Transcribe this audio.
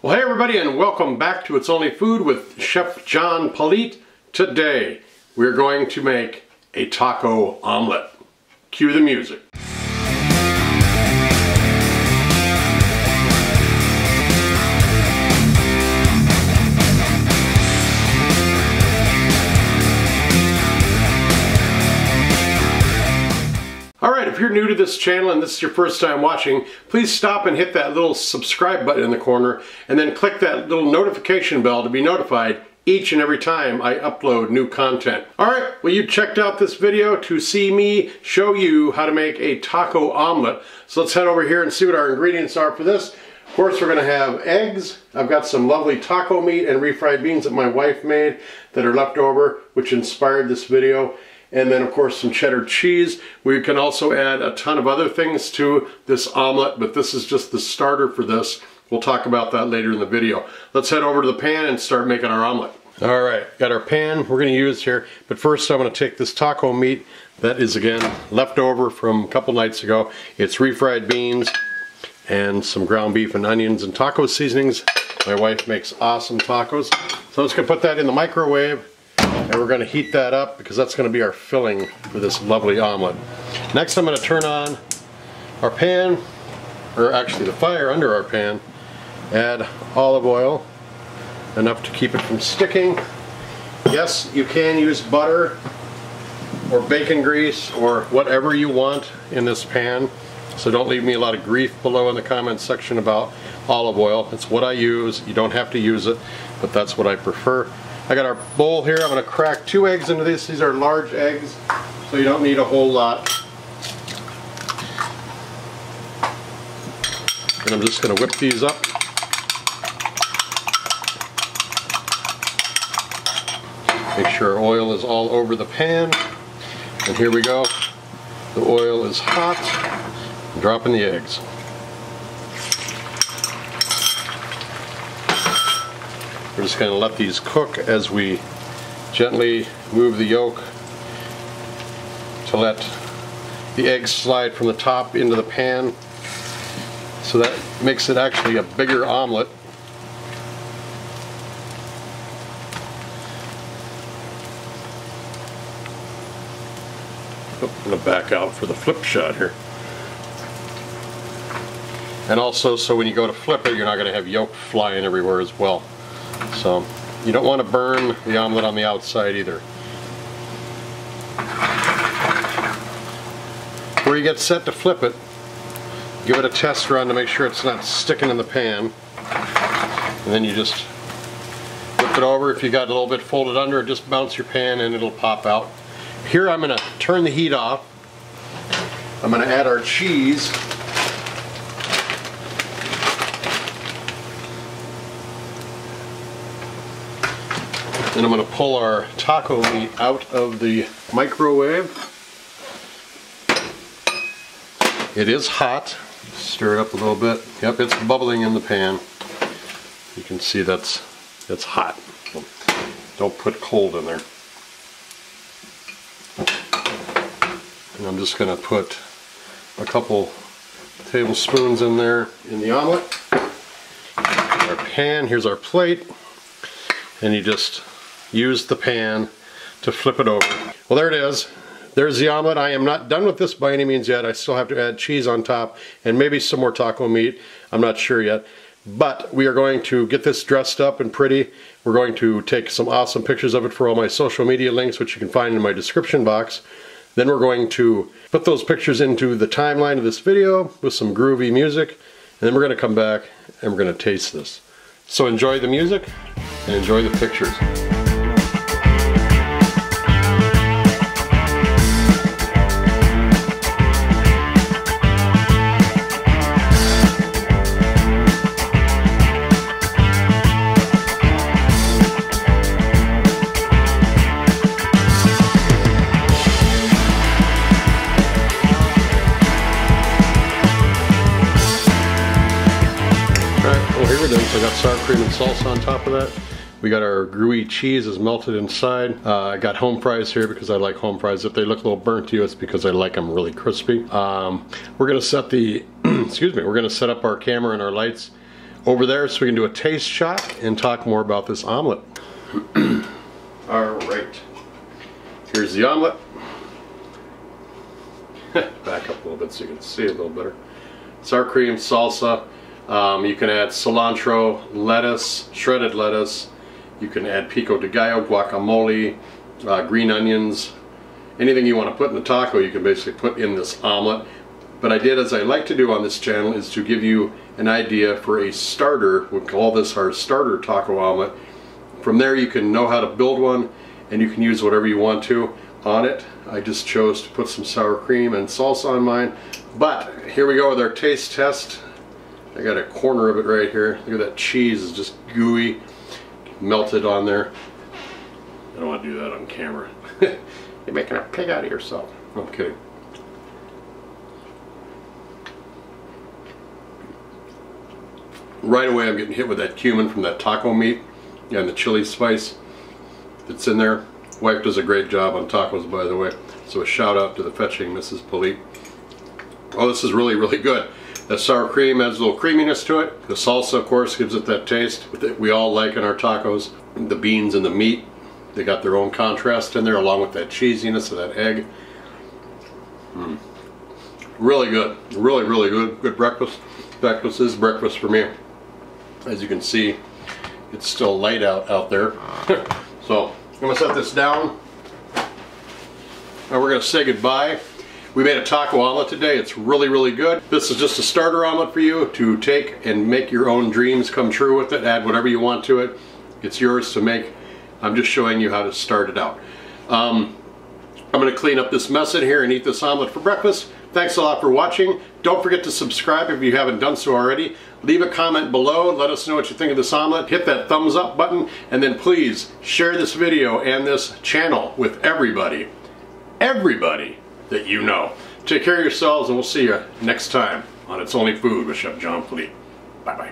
Well, hey everybody, and welcome back to It's Only Food with Chef John Politte. Today, we're going to make a taco omelet. Cue the music. Alright, if you're new to this channel and this is your first time watching, please stop and hit that little subscribe button in the corner and then click that little notification bell to be notified each and every time I upload new content. Alright, well, you checked out this video to see me show you how to make a taco omelet. So let's head over here and see what our ingredients are for this. Of course, we're going to have eggs. I've got some lovely taco meat and refried beans that my wife made that are left over, which inspired this video. And then, of course, some cheddar cheese. We can also add a ton of other things to this omelet, but this is just the starter for this. We'll talk about that later in the video. Let's head over to the pan and start making our omelet. All right, got our pan we're going to use here, but first I'm going to take this taco meat that is, again, left over from a couple nights ago. It's refried beans and some ground beef and onions and taco seasonings. My wife makes awesome tacos. So I'm just going to put that in the microwave. And we're going to heat that up because that's going to be our filling for this lovely omelet. Next, I'm going to turn on our pan, or actually the fire under our pan. Add olive oil, enough to keep it from sticking. Yes, you can use butter or bacon grease or whatever you want in this pan. So don't leave me a lot of grief below in the comments section about olive oil. It's what I use. You don't have to use it, but that's what I prefer. I got our bowl here. I'm going to crack 2 eggs into this. These are large eggs, so you don't need a whole lot. And I'm just going to whip these up. Make sure oil is all over the pan. And here we go. The oil is hot. I'm dropping the eggs. We're just going to let these cook as we gently move the yolk to let the eggs slide from the top into the pan. So that makes it actually a bigger omelet. Oh, I'm going to back out for the flip shot here. And also, so when you go to flip it, you're not going to have yolk flying everywhere as well. So you don't want to burn the omelet on the outside either. Where you get set to flip it, give it a test run to make sure it's not sticking in the pan. And then you just flip it over. If you got a little bit folded under, just bounce your pan and it'll pop out. Here I'm going to turn the heat off. I'm going to add our cheese. And I'm going to pull our taco meat out of the microwave. It is hot. Stir it up a little bit. Yep, it's bubbling in the pan. You can see it's hot. Don't put cold in there. And I'm just going to put a couple tablespoons in there in the omelet. Our pan, here's our plate. And you just use the pan to flip it over. Well, there it is. There's the omelet. I am not done with this by any means yet. I still have to add cheese on top and maybe some more taco meat. I'm not sure yet. But we are going to get this dressed up and pretty. We're going to take some awesome pictures of it for all my social media links, which you can find in my description box. Then we're going to put those pictures into the timeline of this video with some groovy music. And then we're going to come back and we're going to taste this. So enjoy the music and enjoy the pictures. So I got sour cream and salsa on top of that. We got our gooey cheese is melted inside. I got home fries here because I like home fries. If they look a little burnt to you, it's because I like them really crispy. We're gonna set the, excuse me, we're gonna set up our camera and our lights over there so we can do a taste shot and talk more about this omelet. All right, here's the omelet. Back up a little bit so you can see it a little better. Sour cream, salsa. You can add cilantro, lettuce, shredded lettuce. You can add pico de gallo, guacamole, green onions. Anything you want to put in the taco, you can basically put in this omelet. But I did, as I like to do on this channel, is to give you an idea for a starter. We'll call this our starter taco omelet. From there you can know how to build one, and you can use whatever you want to on it. I just chose to put some sour cream and salsa on mine. But here we go with our taste test. I got a corner of it right here. Look at that cheese, is just gooey, melted on there. I don't want to do that on camera. You're making a pig out of yourself. No, I'm kidding. Right away I'm getting hit with that cumin from that taco meat and the chili spice that's in there. Wife does a great job on tacos, by the way. So a shout out to the fetching Mrs. Politte. Oh, this is really, really good. That sour cream adds a little creaminess to it. The salsa, of course, gives it that taste that we all like in our tacos. The beans and the meat, they got their own contrast in there, along with that cheesiness of that egg. Really good. Really, really good. Good breakfast. Breakfast is breakfast for me. As you can see, it's still light out there. So I'm going to set this down. Now we're going to say goodbye. We made a taco omelet today. It's really, really good. This is just a starter omelet for you to take and make your own dreams come true with it. Add whatever you want to it. It's yours to make. I'm just showing you how to start it out. I'm going to clean up this mess in here and eat this omelet for breakfast. Thanks a lot for watching. Don't forget to subscribe if you haven't done so already. Leave a comment below. Let us know what you think of this omelet. Hit that thumbs up button. And then please share this video and this channel with everybody. Everybody that you know. Take care of yourselves, and we'll see you next time on It's Only Food with Chef John Politte. Bye-bye.